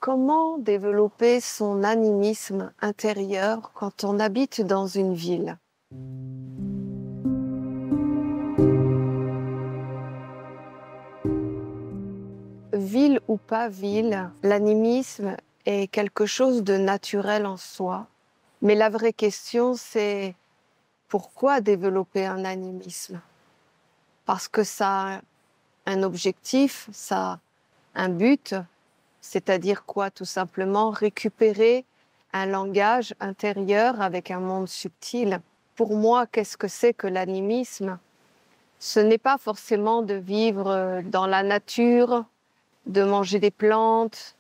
Comment développer son animisme intérieur quand on habite dans une ville? Ville ou pas ville, l'animisme est quelque chose de naturel en soi. Mais la vraie question, c'est pourquoi développer un animisme? Parce que ça a un objectif, ça a un but, c'est-à-dire quoi? Tout simplement récupérer un langage intérieur avec un monde subtil. Pour moi, qu'est-ce que c'est que l'animisme? Ce n'est pas forcément de vivre dans la nature, de manger des plantes,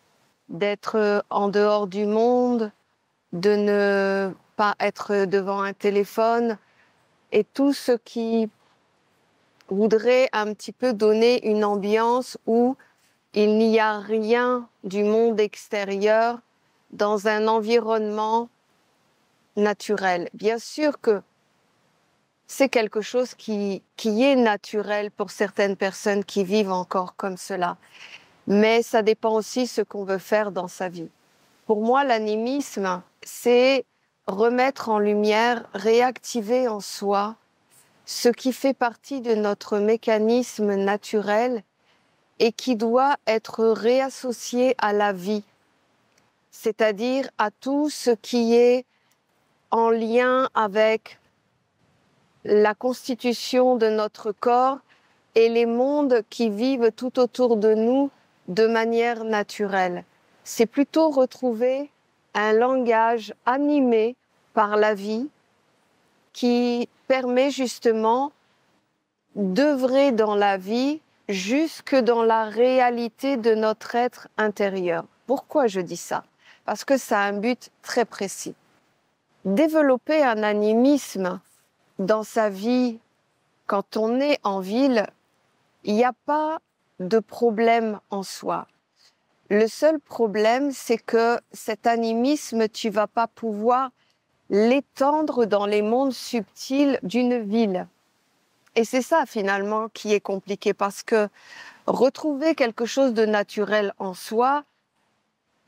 d'être en dehors du monde, de ne pas être devant un téléphone et tout ce qui voudrait un petit peu donner une ambiance où il n'y a rien du monde extérieur dans un environnement naturel. Bien sûr que c'est quelque chose qui est naturel pour certaines personnes qui vivent encore comme cela. Mais ça dépend aussi ce qu'on veut faire dans sa vie. Pour moi, l'animisme, c'est remettre en lumière, réactiver en soi ce qui fait partie de notre mécanisme naturel et qui doit être réassocié à la vie, c'est-à-dire à tout ce qui est en lien avec la constitution de notre corps et les mondes qui vivent tout autour de nous de manière naturelle. C'est plutôt retrouver un langage animé par la vie qui permet justement d'œuvrer dans la vie jusque dans la réalité de notre être intérieur. Pourquoi je dis ça? Parce que ça a un but très précis. Développer un animisme dans sa vie, quand on est en ville, il n'y a pas de problème en soi. Le seul problème, c'est que cet animisme, tu vas pas pouvoir l'étendre dans les mondes subtils d'une ville. Et c'est ça finalement qui est compliqué parce que retrouver quelque chose de naturel en soi,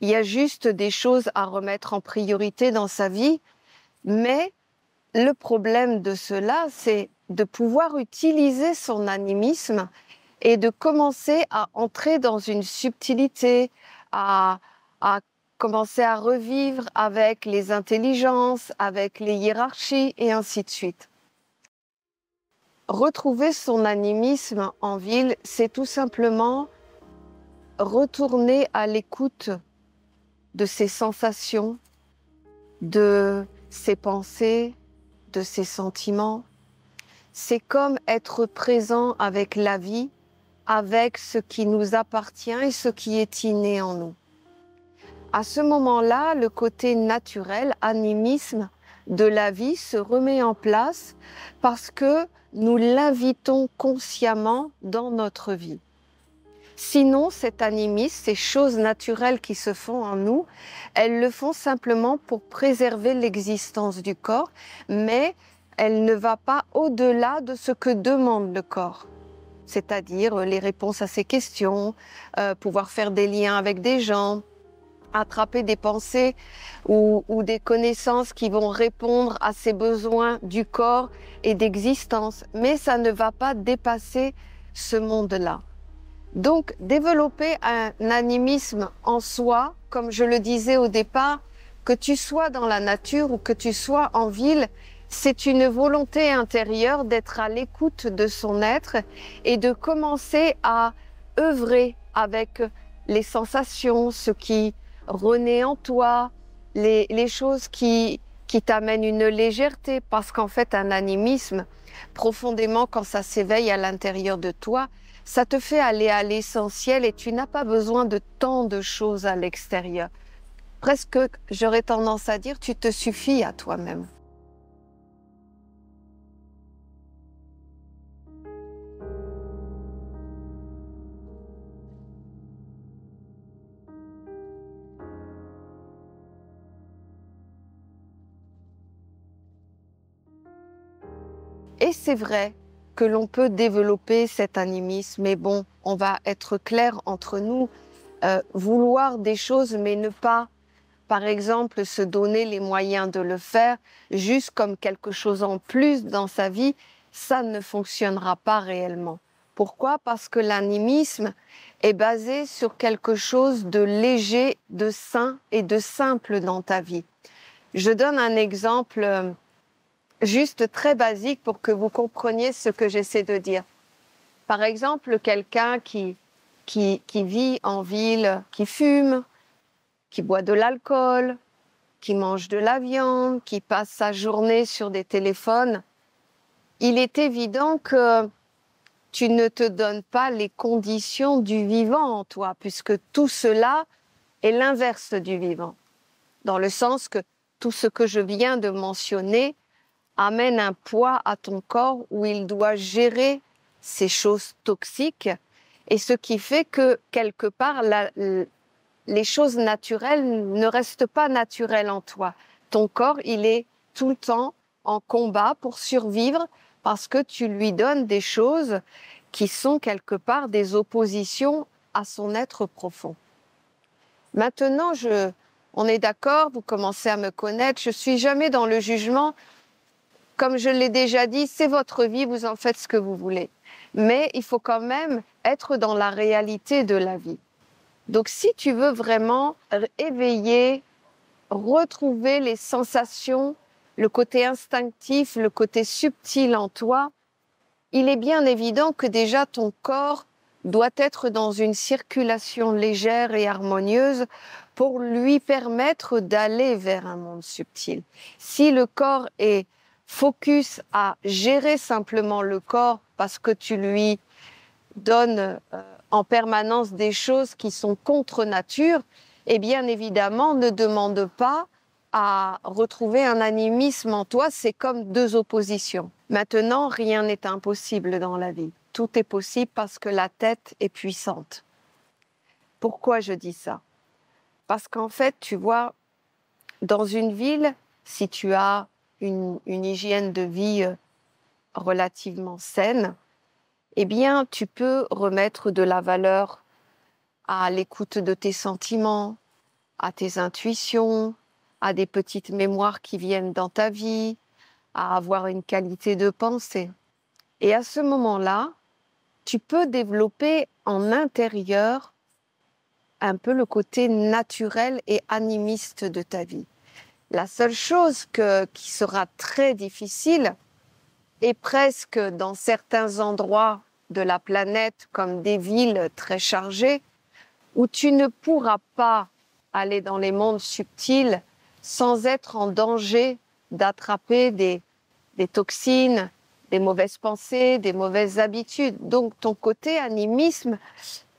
il y a juste des choses à remettre en priorité dans sa vie, mais le problème de cela, c'est de pouvoir utiliser son animisme et de commencer à entrer dans une subtilité, à commencer à revivre avec les intelligences, avec les hiérarchies et ainsi de suite. Retrouver son animisme en ville, c'est tout simplement retourner à l'écoute de ses sensations, de ses pensées, de ses sentiments. C'est comme être présent avec la vie, avec ce qui nous appartient et ce qui est inné en nous. À ce moment-là, le côté naturel, animisme de la vie se remet en place parce que nous l'invitons consciemment dans notre vie. Sinon, cet animisme, ces choses naturelles qui se font en nous, elles le font simplement pour préserver l'existence du corps, mais elle ne va pas au-delà de ce que demande le corps. C'est-à-dire les réponses à ses questions, pouvoir faire des liens avec des gens, attraper des pensées ou des connaissances qui vont répondre à ses besoins du corps et d'existence. Mais ça ne va pas dépasser ce monde-là. Donc, développer un animisme en soi, comme je le disais au départ, que tu sois dans la nature ou que tu sois en ville, c'est une volonté intérieure d'être à l'écoute de son être et de commencer à œuvrer avec les sensations, ce qui renaît en toi, les choses qui t'amènent une légèreté, parce qu'en fait, un animisme, profondément, quand ça s'éveille à l'intérieur de toi, ça te fait aller à l'essentiel et tu n'as pas besoin de tant de choses à l'extérieur. Presque, j'aurais tendance à dire, tu te suffis à toi-même. Et c'est vrai que l'on peut développer cet animisme, mais bon, on va être clair entre nous, vouloir des choses mais ne pas, par exemple, se donner les moyens de le faire juste comme quelque chose en plus dans sa vie, ça ne fonctionnera pas réellement. Pourquoi? Parce que l'animisme est basé sur quelque chose de léger, de sain et de simple dans ta vie. Je donne un exemple juste très basique pour que vous compreniez ce que j'essaie de dire. Par exemple, quelqu'un qui vit en ville, qui fume, qui boit de l'alcool, qui mange de la viande, qui passe sa journée sur des téléphones, il est évident que tu ne te donnes pas les conditions du vivant en toi, puisque tout cela est l'inverse du vivant, dans le sens que tout ce que je viens de mentionner amène un poids à ton corps où il doit gérer ces choses toxiques, et ce qui fait que quelque part les choses naturelles ne restent pas naturelles en toi. Ton corps, il est tout le temps en combat pour survivre parce que tu lui donnes des choses qui sont quelque part des oppositions à son être profond. Maintenant, on est d'accord, vous commencez à me connaître, je suis jamais dans le jugement. Comme je l'ai déjà dit, c'est votre vie, vous en faites ce que vous voulez. Mais il faut quand même être dans la réalité de la vie. Donc, si tu veux vraiment éveiller, retrouver les sensations, le côté instinctif, le côté subtil en toi, il est bien évident que déjà ton corps doit être dans une circulation légère et harmonieuse pour lui permettre d'aller vers un monde subtil. Si le corps est focus à gérer simplement le corps parce que tu lui donnes en permanence des choses qui sont contre nature, et bien évidemment ne demande pas à retrouver un animisme en toi, c'est comme deux oppositions. Maintenant, rien n'est impossible dans la vie. Tout est possible parce que la tête est puissante. Pourquoi je dis ça? Parce qu'en fait, tu vois, dans une ville, si tu as une hygiène de vie relativement saine, eh bien, tu peux remettre de la valeur à l'écoute de tes sentiments, à tes intuitions, à des petites mémoires qui viennent dans ta vie, à avoir une qualité de pensée. Et à ce moment-là, tu peux développer en intérieur un peu le côté naturel et animiste de ta vie. La seule chose qui sera très difficile, et presque dans certains endroits de la planète, comme des villes très chargées, où tu ne pourras pas aller dans les mondes subtils sans être en danger d'attraper des toxines, des mauvaises pensées, des mauvaises habitudes. Donc ton côté animisme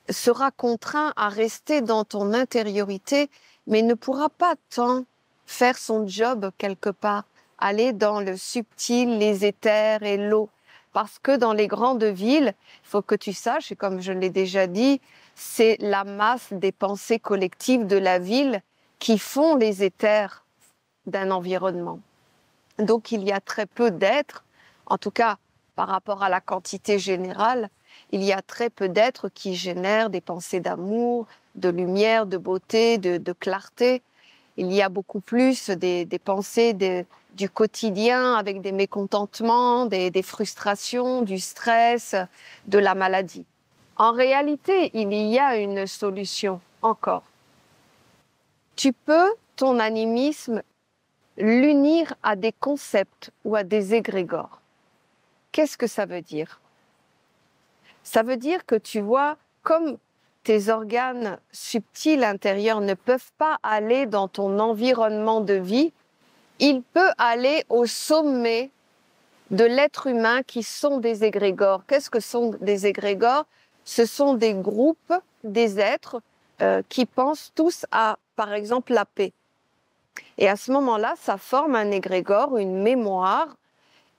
sera contraint à rester dans ton intériorité, mais ne pourra pas tant faire son job quelque part, aller dans le subtil, les éthers et l'eau. Parce que dans les grandes villes, il faut que tu saches, et comme je l'ai déjà dit, c'est la masse des pensées collectives de la ville qui font les éthers d'un environnement. Donc il y a très peu d'êtres, en tout cas par rapport à la quantité générale, il y a très peu d'êtres qui génèrent des pensées d'amour, de lumière, de beauté, de clarté. Il y a beaucoup plus des pensées du quotidien avec des mécontentements, des frustrations, du stress, de la maladie. En réalité, il y a une solution encore. Tu peux, ton animisme, l'unir à des concepts ou à des égrégores. Qu'est-ce que ça veut dire? Ça veut dire que tu vois, comme tes organes subtils intérieurs ne peuvent pas aller dans ton environnement de vie, il peut aller au sommet de l'être humain qui sont des égrégores. Qu'est-ce que sont des égrégores? Ce sont des groupes, des êtres qui pensent tous à, par exemple, la paix. Et à ce moment-là, ça forme un égrégore, une mémoire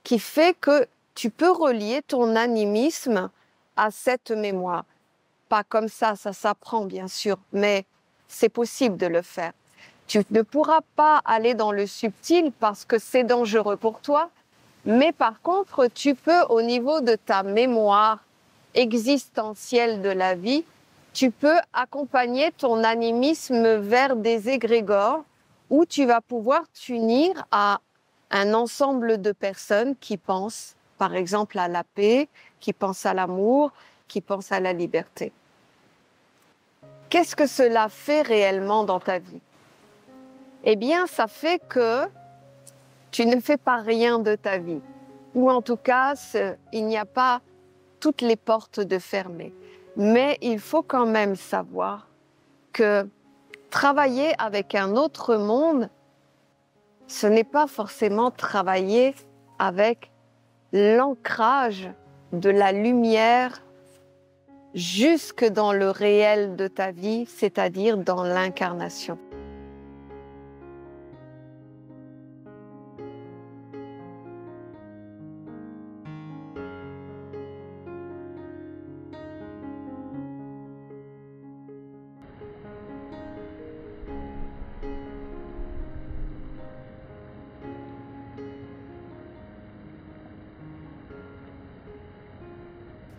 qui fait que tu peux relier ton animisme à cette mémoire. Pas comme ça s'apprend bien sûr, mais c'est possible de le faire. Tu ne pourras pas aller dans le subtil parce que c'est dangereux pour toi, mais par contre, tu peux, au niveau de ta mémoire existentielle de la vie, tu peux accompagner ton animisme vers des égrégores où tu vas pouvoir t'unir à un ensemble de personnes qui pensent, par exemple, à la paix, qui pensent à l'amour, qui pensent à la liberté. Qu'est-ce que cela fait réellement dans ta vie? Eh bien, ça fait que tu ne fais pas rien de ta vie. Ou en tout cas, il n'y a pas toutes les portes de fermées. Mais il faut quand même savoir que travailler avec un autre monde, ce n'est pas forcément travailler avec l'ancrage de la lumière jusque dans le réel de ta vie, c'est-à-dire dans l'incarnation.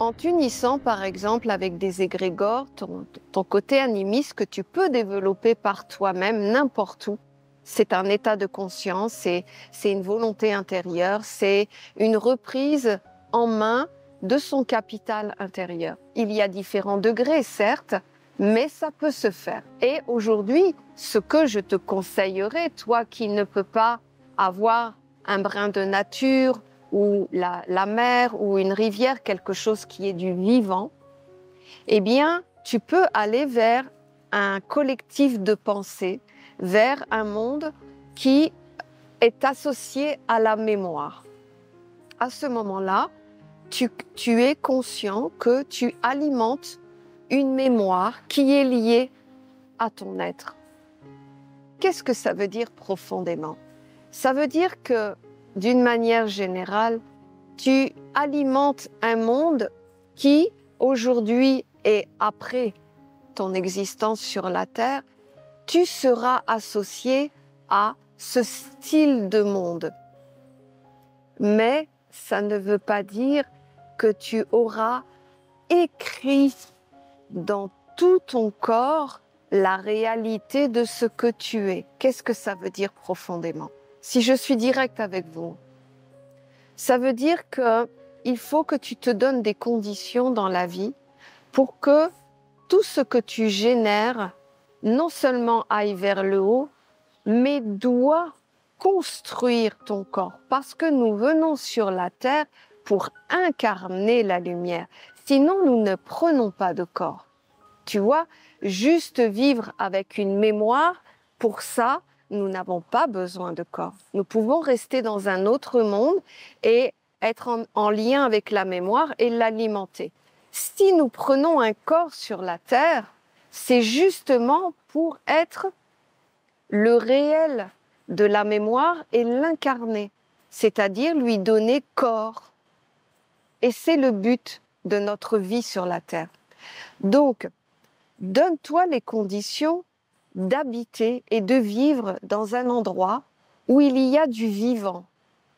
En t'unissant par exemple avec des égrégores, ton côté animiste que tu peux développer par toi-même n'importe où, c'est un état de conscience, c'est une volonté intérieure, c'est une reprise en main de son capital intérieur. Il y a différents degrés, certes, mais ça peut se faire. Et aujourd'hui, ce que je te conseillerais, toi qui ne peux pas avoir un brin de nature, ou la mer ou une rivière, quelque chose qui est du vivant, eh bien, tu peux aller vers un collectif de pensée, vers un monde qui est associé à la mémoire. À ce moment-là, tu es conscient que tu alimentes une mémoire qui est liée à ton être. Qu'est-ce que ça veut dire profondément? Ça veut dire que d'une manière générale, tu alimentes un monde qui, aujourd'hui et après ton existence sur la Terre, tu seras associé à ce style de monde. Mais ça ne veut pas dire que tu auras écrit dans tout ton corps la réalité de ce que tu es. Qu'est-ce que ça veut dire profondément? Si je suis directe avec vous, ça veut dire qu'il faut que tu te donnes des conditions dans la vie pour que tout ce que tu génères non seulement aille vers le haut, mais doit construire ton corps. Parce que nous venons sur la terre pour incarner la lumière. Sinon, nous ne prenons pas de corps. Tu vois, juste vivre avec une mémoire, pour ça, nous n'avons pas besoin de corps. Nous pouvons rester dans un autre monde et être en lien avec la mémoire et l'alimenter. Si nous prenons un corps sur la terre, c'est justement pour être le réel de la mémoire et l'incarner, c'est-à-dire lui donner corps. Et c'est le but de notre vie sur la terre. Donc, donne-toi les conditions d'habiter et de vivre dans un endroit où il y a du vivant.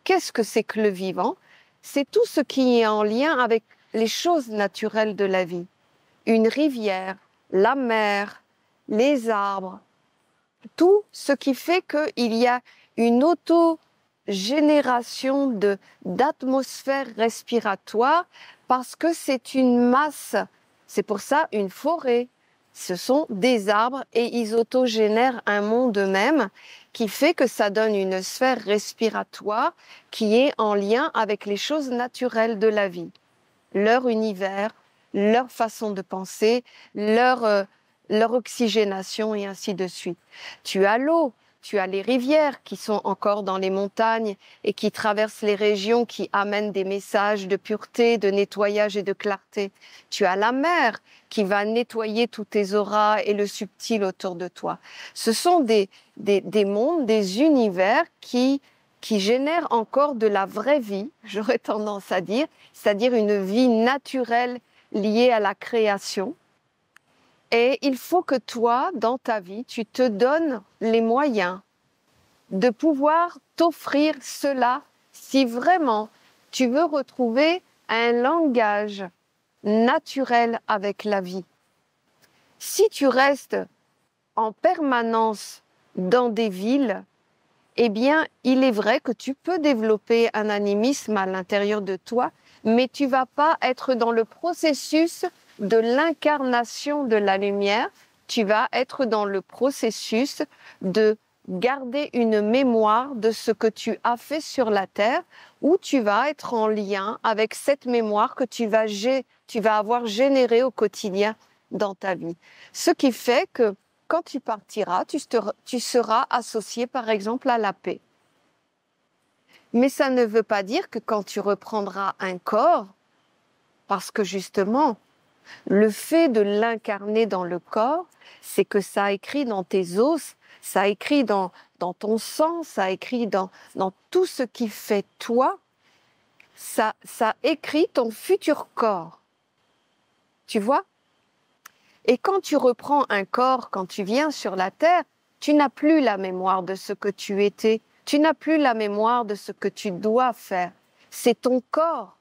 Qu'est-ce que c'est que le vivant? C'est tout ce qui est en lien avec les choses naturelles de la vie. Une rivière, la mer, les arbres, tout ce qui fait qu'il y a une autogénération d'atmosphère respiratoire parce que c'est une masse. C'est pour ça une forêt. Ce sont des arbres et ils autogénèrent un monde eux-mêmes qui fait que ça donne une sphère respiratoire qui est en lien avec les choses naturelles de la vie. Leur univers, leur façon de penser, leur oxygénation et ainsi de suite. Tu as l'eau, tu as les rivières qui sont encore dans les montagnes et qui traversent les régions qui amènent des messages de pureté, de nettoyage et de clarté. Tu as la mer qui va nettoyer tous tes auras et le subtil autour de toi. Ce sont des mondes, des univers qui génèrent encore de la vraie vie, j'aurais tendance à dire, c'est-à-dire une vie naturelle liée à la création. Et il faut que toi, dans ta vie, tu te donnes les moyens de pouvoir t'offrir cela si vraiment tu veux retrouver un langage naturel avec la vie. Si tu restes en permanence dans des villes, eh bien, il est vrai que tu peux développer un animisme à l'intérieur de toi, mais tu vas pas être dans le processus de l'incarnation de la lumière, tu vas être dans le processus de garder une mémoire de ce que tu as fait sur la terre, où tu vas être en lien avec cette mémoire que tu vas avoir générée au quotidien dans ta vie. Ce qui fait que quand tu partiras, tu seras associé par exemple à la paix. Mais ça ne veut pas dire que quand tu reprendras un corps, parce que justement, le fait de l'incarner dans le corps, c'est que ça a écrit dans tes os, ça a écrit dans ton sang, ça a écrit dans tout ce qui fait toi, ça écrit ton futur corps. Tu vois? Et quand tu reprends un corps, quand tu viens sur la terre, tu n'as plus la mémoire de ce que tu étais, tu n'as plus la mémoire de ce que tu dois faire. C'est ton corps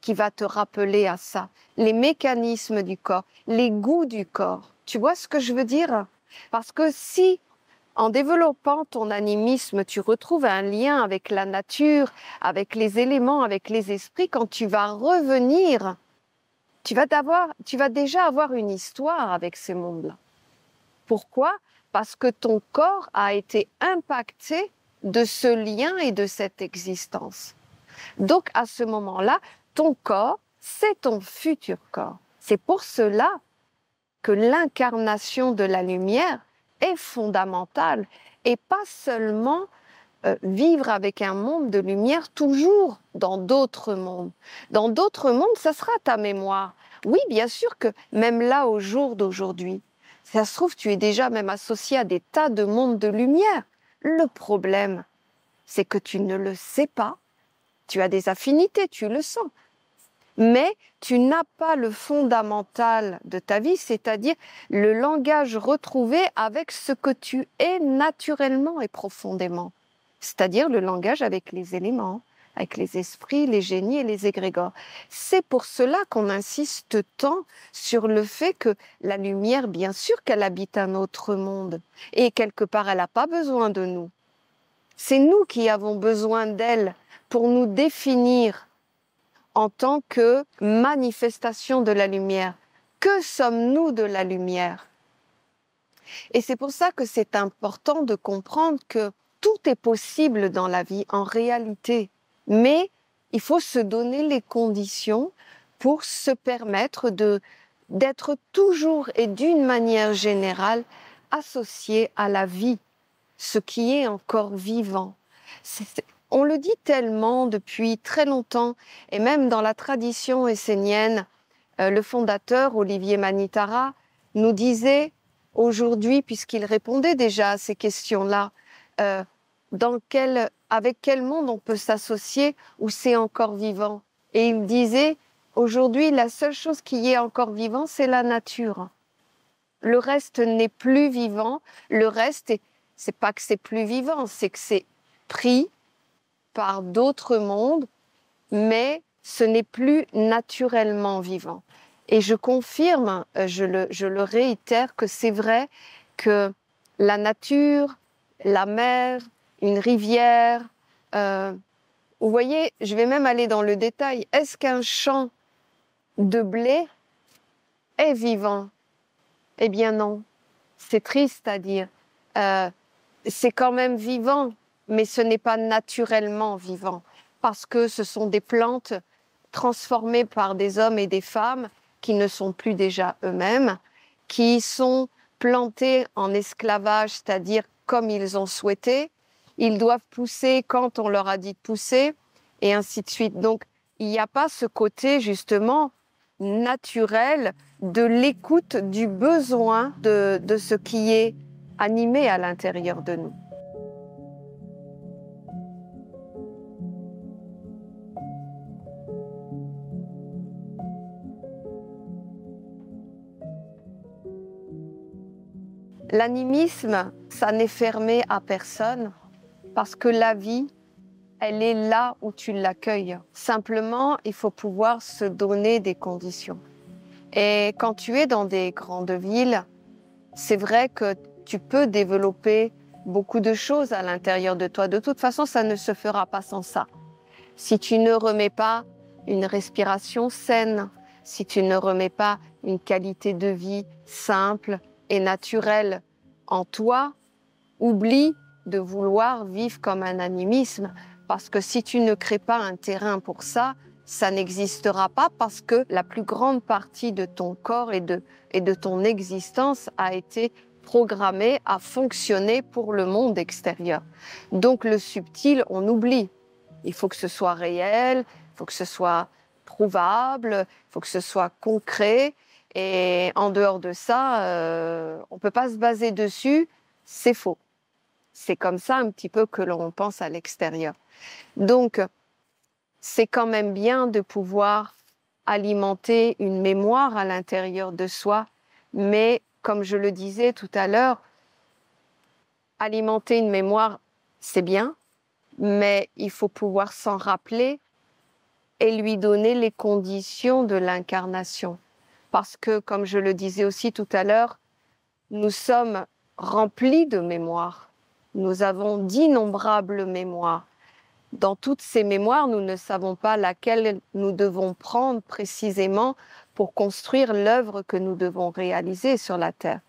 qui va te rappeler à ça, les mécanismes du corps, les goûts du corps. Tu vois ce que je veux dire? Parce que si, en développant ton animisme, tu retrouves un lien avec la nature, avec les éléments, avec les esprits, quand tu vas revenir, tu vas déjà avoir une histoire avec ces mondes-là. Pourquoi? Parce que ton corps a été impacté de ce lien et de cette existence. Donc, à ce moment-là, ton corps, c'est ton futur corps. C'est pour cela que l'incarnation de la lumière est fondamentale et pas seulement vivre avec un monde de lumière toujours dans d'autres mondes. Dans d'autres mondes, ça sera ta mémoire. Oui, bien sûr que même là, au jour d'aujourd'hui, ça se trouve, tu es déjà même associé à des tas de mondes de lumière. Le problème, c'est que tu ne le sais pas. Tu as des affinités, tu le sens. Mais tu n'as pas le fondamental de ta vie, c'est-à-dire le langage retrouvé avec ce que tu es naturellement et profondément. C'est-à-dire le langage avec les éléments, avec les esprits, les génies et les égrégores. C'est pour cela qu'on insiste tant sur le fait que la lumière, bien sûr qu'elle habite un autre monde, et quelque part, elle n'a pas besoin de nous. C'est nous qui avons besoin d'elle pour nous définir en tant que manifestation de la lumière. Que sommes-nous de la lumière? Et c'est pour ça que c'est important de comprendre que tout est possible dans la vie en réalité, mais il faut se donner les conditions pour se permettre d'être toujours et d'une manière générale associé à la vie, ce qui est encore vivant. On le dit tellement depuis très longtemps, et même dans la tradition essénienne, le fondateur, Olivier Manitara, nous disait aujourd'hui, puisqu'il répondait déjà à ces questions-là, euh, avec quel monde on peut s'associer où c'est encore vivant. Et il disait, aujourd'hui, la seule chose qui est encore vivant, c'est la nature. Le reste n'est plus vivant. Le reste, c'est pas que c'est plus vivant, c'est que c'est pris par d'autres mondes, mais ce n'est plus naturellement vivant. Et je confirme, je le réitère, que c'est vrai que la nature, la mer, une rivière, vous voyez, je vais même aller dans le détail. Est-ce qu'un champ de blé est vivant? Eh bien non, c'est triste à dire. C'est quand même vivant, mais ce n'est pas naturellement vivant, parce que ce sont des plantes transformées par des hommes et des femmes qui ne sont plus déjà eux-mêmes, qui sont plantés en esclavage, c'est-à-dire comme ils ont souhaité. Ils doivent pousser quand on leur a dit de pousser, et ainsi de suite. Donc, il n'y a pas ce côté, justement, naturel de l'écoute du besoin de ce qui est animé à l'intérieur de nous. L'animisme, ça n'est fermé à personne parce que la vie, elle est là où tu l'accueilles. Simplement, il faut pouvoir se donner des conditions. Et quand tu es dans des grandes villes, c'est vrai que tu peux développer beaucoup de choses à l'intérieur de toi. De toute façon, ça ne se fera pas sans ça. Si tu ne remets pas une respiration saine, si tu ne remets pas une qualité de vie simple et naturelle en toi, oublie de vouloir vivre comme un animisme, parce que si tu ne crées pas un terrain pour ça, ça n'existera pas, parce que la plus grande partie de ton corps et de ton existence a été programmée à fonctionner pour le monde extérieur. Donc le subtil, on oublie. Il faut que ce soit réel, il faut que ce soit prouvable, il faut que ce soit concret. Et en dehors de ça, on ne peut pas se baser dessus, c'est faux. C'est comme ça un petit peu que l'on pense à l'extérieur. Donc, c'est quand même bien de pouvoir alimenter une mémoire à l'intérieur de soi, mais comme je le disais tout à l'heure, alimenter une mémoire, c'est bien, mais il faut pouvoir s'en rappeler et lui donner les conditions de l'incarnation. Parce que, comme je le disais aussi tout à l'heure, nous sommes remplis de mémoires. Nous avons d'innombrables mémoires. Dans toutes ces mémoires, nous ne savons pas laquelle nous devons prendre précisément pour construire l'œuvre que nous devons réaliser sur la Terre.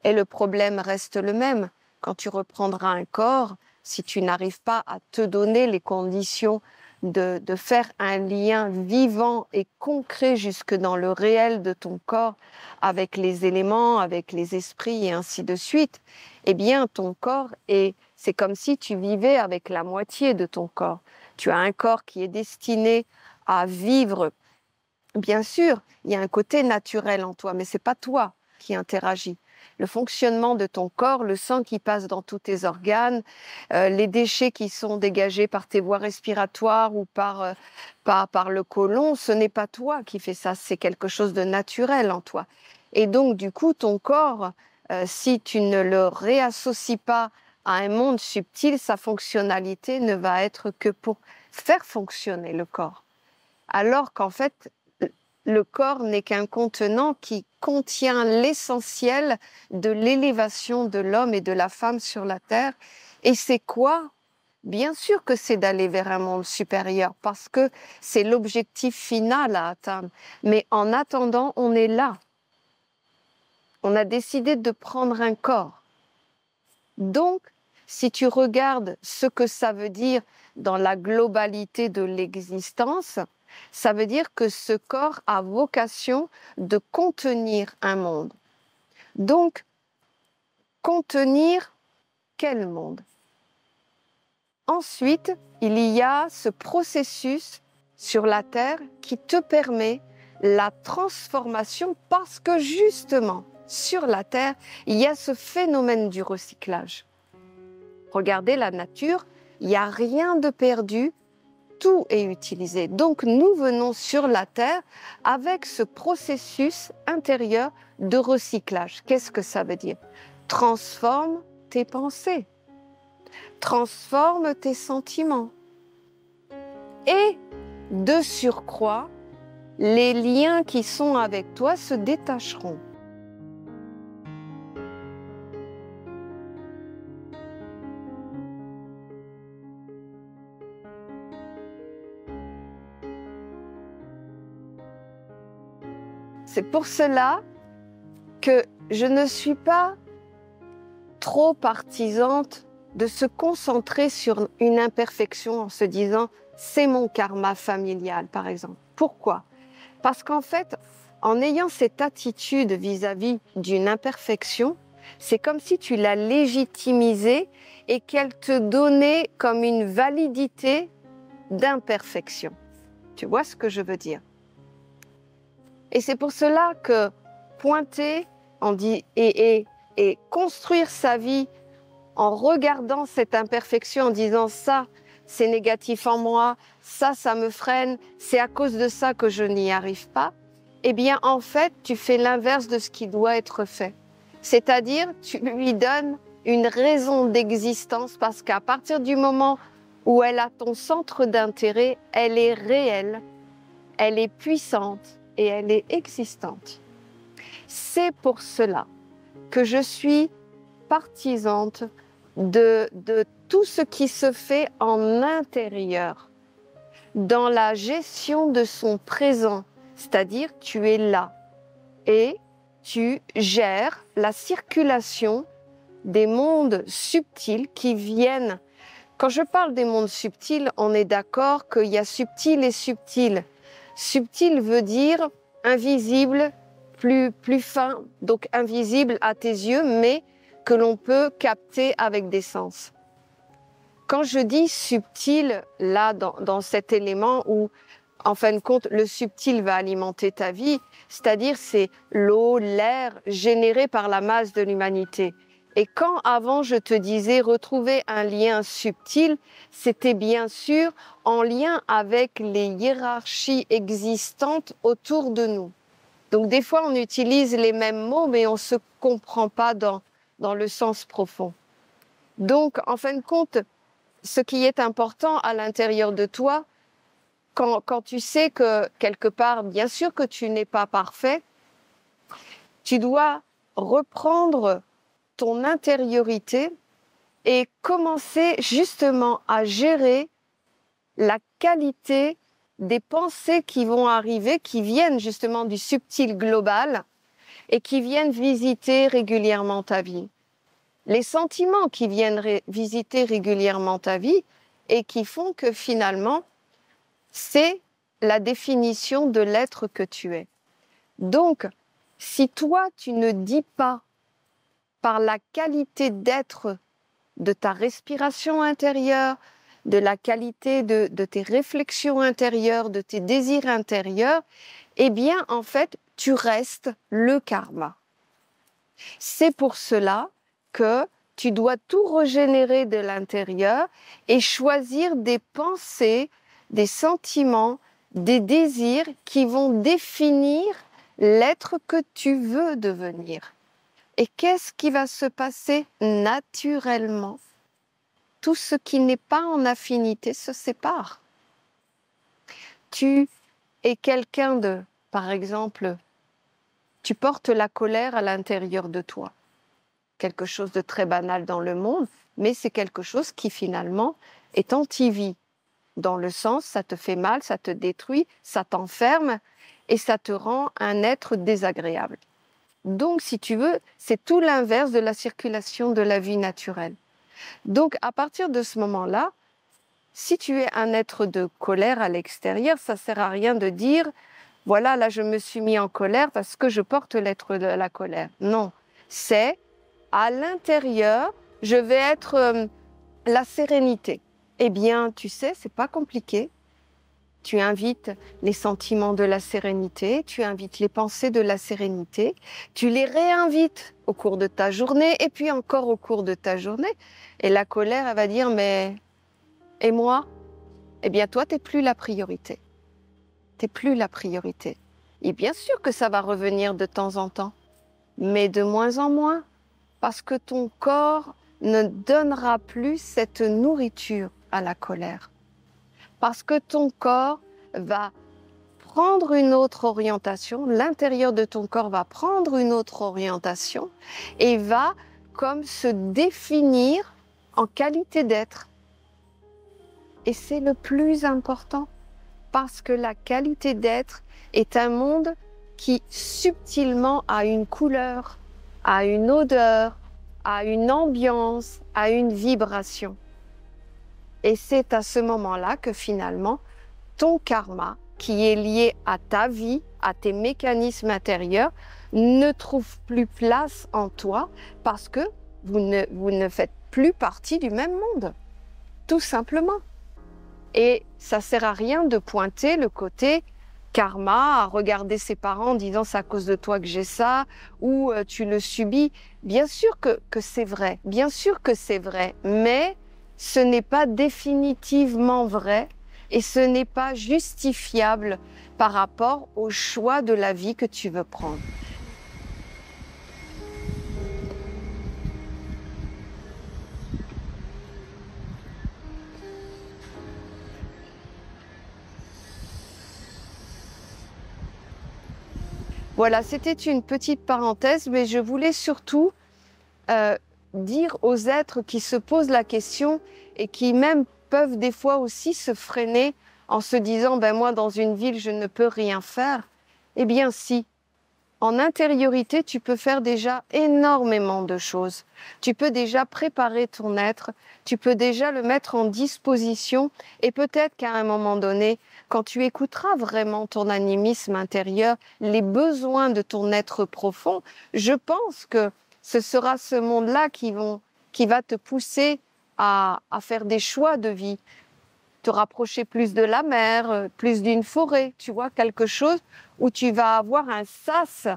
Et le problème reste le même. Quand tu reprendras un corps, si tu n'arrives pas à te donner les conditions de faire un lien vivant et concret jusque dans le réel de ton corps avec les éléments, avec les esprits et ainsi de suite, eh bien ton corps c'est comme si tu vivais avec la moitié de ton corps. Tu as un corps qui est destiné à vivre. Bien sûr, il y a un côté naturel en toi, mais c'est pas toi qui interagis. Le fonctionnement de ton corps, le sang qui passe dans tous tes organes, les déchets qui sont dégagés par tes voies respiratoires ou par le côlon, ce n'est pas toi qui fais ça, c'est quelque chose de naturel en toi. Et donc, du coup, ton corps, si tu ne le réassocies pas à un monde subtil, sa fonctionnalité ne va être que pour faire fonctionner le corps. Alors qu'en fait, le corps n'est qu'un contenant qui contient l'essentiel de l'élévation de l'homme et de la femme sur la terre. Et c'est quoi? Bien sûr que c'est d'aller vers un monde supérieur, parce que c'est l'objectif final à atteindre. Mais en attendant, on est là. On a décidé de prendre un corps. Donc, si tu regardes ce que ça veut dire dans la globalité de l'existence, ça veut dire que ce corps a vocation de contenir un monde. Donc, contenir quel monde? Ensuite, il y a ce processus sur la Terre qui te permet la transformation parce que justement, sur la Terre, il y a ce phénomène du recyclage. Regardez la nature, il n'y a rien de perdu, tout est utilisé. Donc nous venons sur la Terre avec ce processus intérieur de recyclage. Qu'est-ce que ça veut dire? Transforme tes pensées, transforme tes sentiments. Et de surcroît, les liens qui sont avec toi se détacheront. C'est pour cela que je ne suis pas trop partisante de se concentrer sur une imperfection en se disant « c'est mon karma familial » par exemple. Pourquoi? Parce qu'en fait, en ayant cette attitude vis-à-vis d'une imperfection, c'est comme si tu la légitimisais et qu'elle te donnait comme une validité d'imperfection. Tu vois ce que je veux dire? Et c'est pour cela que pointer et construire sa vie en regardant cette imperfection, en disant ça, c'est négatif en moi, ça me freine, c'est à cause de ça que je n'y arrive pas, eh bien en fait, tu fais l'inverse de ce qui doit être fait. C'est-à-dire, tu lui donnes une raison d'existence parce qu'à partir du moment où elle a ton centre d'intérêt, elle est réelle, elle est puissante, et elle est existante. C'est pour cela que je suis partisante de tout ce qui se fait en intérieur, dans la gestion de son présent, c'est-à-dire tu es là et tu gères la circulation des mondes subtils qui viennent. Quand je parle des mondes subtils, on est d'accord qu'il y a subtil et subtil. Subtil veut dire invisible, plus fin, donc invisible à tes yeux, mais que l'on peut capter avec des sens. Quand je dis subtil, là, dans cet élément où, en fin de compte, le subtil va alimenter ta vie, c'est-à-dire c'est l'eau, l'air généré par la masse de l'humanité. Et quand avant je te disais retrouver un lien subtil, c'était bien sûr en lien avec les hiérarchies existantes autour de nous. Donc des fois on utilise les mêmes mots mais on ne se comprend pas dans le sens profond. Donc en fin de compte, ce qui est important à l'intérieur de toi, quand tu sais que quelque part, bien sûr que tu n'es pas parfait, tu dois reprendre ton intériorité et commencer justement à gérer la qualité des pensées qui vont arriver, qui viennent justement du subtil global et qui viennent visiter régulièrement ta vie. Les sentiments qui viennent visiter régulièrement ta vie et qui font que finalement, c'est la définition de l'être que tu es. Donc, si toi, tu ne dis pas par la qualité d'être de ta respiration intérieure, de la qualité de tes réflexions intérieures, de tes désirs intérieurs, eh bien, en fait, tu restes le karma. C'est pour cela que tu dois tout régénérer de l'intérieur et choisir des pensées, des sentiments, des désirs qui vont définir l'être que tu veux devenir. Et qu'est-ce qui va se passer naturellement? Tout ce qui n'est pas en affinité se sépare. Tu es quelqu'un de, par exemple, tu portes la colère à l'intérieur de toi. Quelque chose de très banal dans le monde, mais c'est quelque chose qui finalement est anti-vie. Dans le sens, ça te fait mal, ça te détruit, ça t'enferme et ça te rend un être désagréable. Donc, si tu veux, c'est tout l'inverse de la circulation de la vie naturelle. Donc, à partir de ce moment-là, si tu es un être de colère à l'extérieur, ça ne sert à rien de dire « voilà, là, je me suis mis en colère parce que je porte l'être de la colère ». Non, c'est à l'intérieur, je vais être la sérénité. Eh bien, tu sais, c'est pas compliqué. Tu invites les sentiments de la sérénité, tu invites les pensées de la sérénité, tu les réinvites au cours de ta journée et puis encore au cours de ta journée. Et la colère, elle va dire, mais et moi? Eh bien, toi, t'es plus la priorité. T'es plus la priorité. Et bien sûr que ça va revenir de temps en temps, mais de moins en moins, parce que ton corps ne donnera plus cette nourriture à la colère. Parce que ton corps va prendre une autre orientation, l'intérieur de ton corps va prendre une autre orientation et va comme se définir en qualité d'être. Et c'est le plus important parce que la qualité d'être est un monde qui subtilement a une couleur, a une odeur, a une ambiance, a une vibration. Et c'est à ce moment-là que finalement, ton karma, qui est lié à ta vie, à tes mécanismes intérieurs, ne trouve plus place en toi parce que vous ne faites plus partie du même monde, tout simplement. Et ça ne sert à rien de pointer le côté karma, à regarder ses parents en disant c'est à cause de toi que j'ai ça, ou tu le subis. Bien sûr que c'est vrai, bien sûr que c'est vrai, mais ce n'est pas définitivement vrai et ce n'est pas justifiable par rapport au choix de la vie que tu veux prendre. Voilà, c'était une petite parenthèse, mais je voulais surtout dire aux êtres qui se posent la question et qui même peuvent des fois aussi se freiner en se disant ben moi dans une ville je ne peux rien faire. Eh bien si, en intériorité tu peux faire déjà énormément de choses. Tu peux déjà préparer ton être, tu peux déjà le mettre en disposition et peut-être qu'à un moment donné, quand tu écouteras vraiment ton animisme intérieur, les besoins de ton être profond, je pense que ce sera ce monde-là qui va te pousser à faire des choix de vie, te rapprocher plus de la mer, plus d'une forêt, tu vois, quelque chose où tu vas avoir un sas,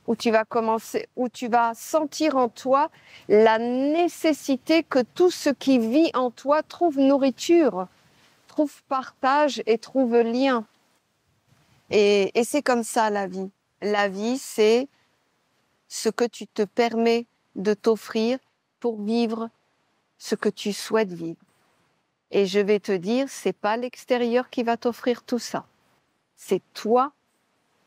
où tu vas sentir en toi la nécessité que tout ce qui vit en toi trouve nourriture, trouve partage et trouve lien. Et c'est comme ça la vie. La vie, c'est ce que tu te permets de t'offrir pour vivre ce que tu souhaites vivre. Et je vais te dire, c'est pas l'extérieur qui va t'offrir tout ça. C'est toi,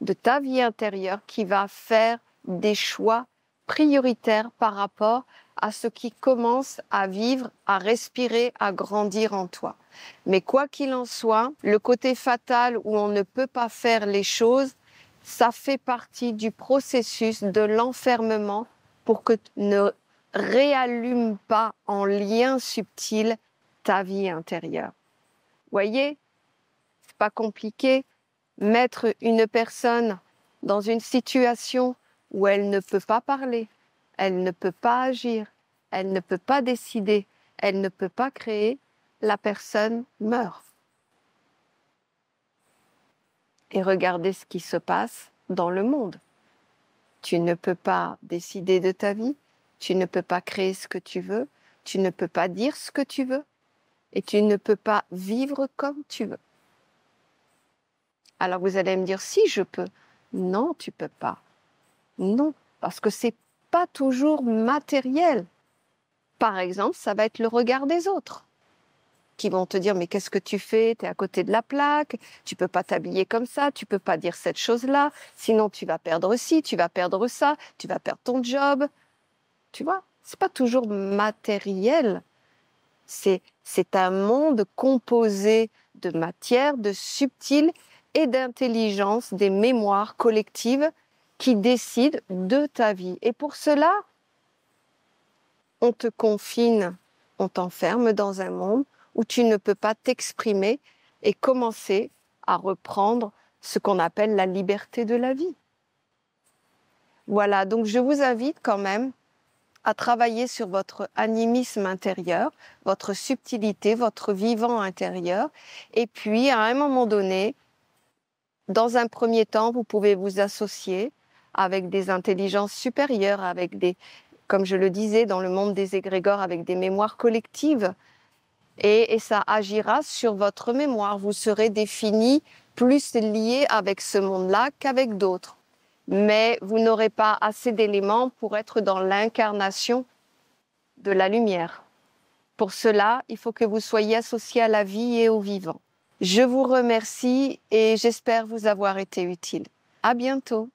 de ta vie intérieure, qui va faire des choix prioritaires par rapport à ce qui commence à vivre, à respirer, à grandir en toi. Mais quoi qu'il en soit, le côté fatal où on ne peut pas faire les choses, ça fait partie du processus de l'enfermement pour que tu ne réallumes pas en lien subtil ta vie intérieure. Voyez, c'est pas compliqué. Mettre une personne dans une situation où elle ne peut pas parler, elle ne peut pas agir, elle ne peut pas décider, elle ne peut pas créer, la personne meurt. Et regardez ce qui se passe dans le monde. Tu ne peux pas décider de ta vie, tu ne peux pas créer ce que tu veux, tu ne peux pas dire ce que tu veux, et tu ne peux pas vivre comme tu veux. Alors vous allez me dire, si je peux. Non, tu peux pas. Non, parce que c'est pas toujours matériel. Par exemple, ça va être le regard des autres qui vont te dire, mais qu'est-ce que tu fais? Tu es à côté de la plaque, tu peux pas t'habiller comme ça, tu peux pas dire cette chose-là, sinon tu vas perdre ci, tu vas perdre ça, tu vas perdre ton job. Tu vois, c'est pas toujours matériel. C'est un monde composé de matière, de subtil et d'intelligence, des mémoires collectives qui décident de ta vie. Et pour cela, on te confine, on t'enferme dans un monde où tu ne peux pas t'exprimer et commencer à reprendre ce qu'on appelle la liberté de la vie. Voilà, donc je vous invite quand même à travailler sur votre animisme intérieur, votre subtilité, votre vivant intérieur. Et puis, à un moment donné, dans un premier temps, vous pouvez vous associer avec des intelligences supérieures, avec des, comme je le disais, dans le monde des égrégores, avec des mémoires collectives. Et ça agira sur votre mémoire. Vous serez défini plus lié avec ce monde-là qu'avec d'autres. Mais vous n'aurez pas assez d'éléments pour être dans l'incarnation de la lumière. Pour cela, il faut que vous soyez associé à la vie et au vivant. Je vous remercie et j'espère vous avoir été utile. À bientôt.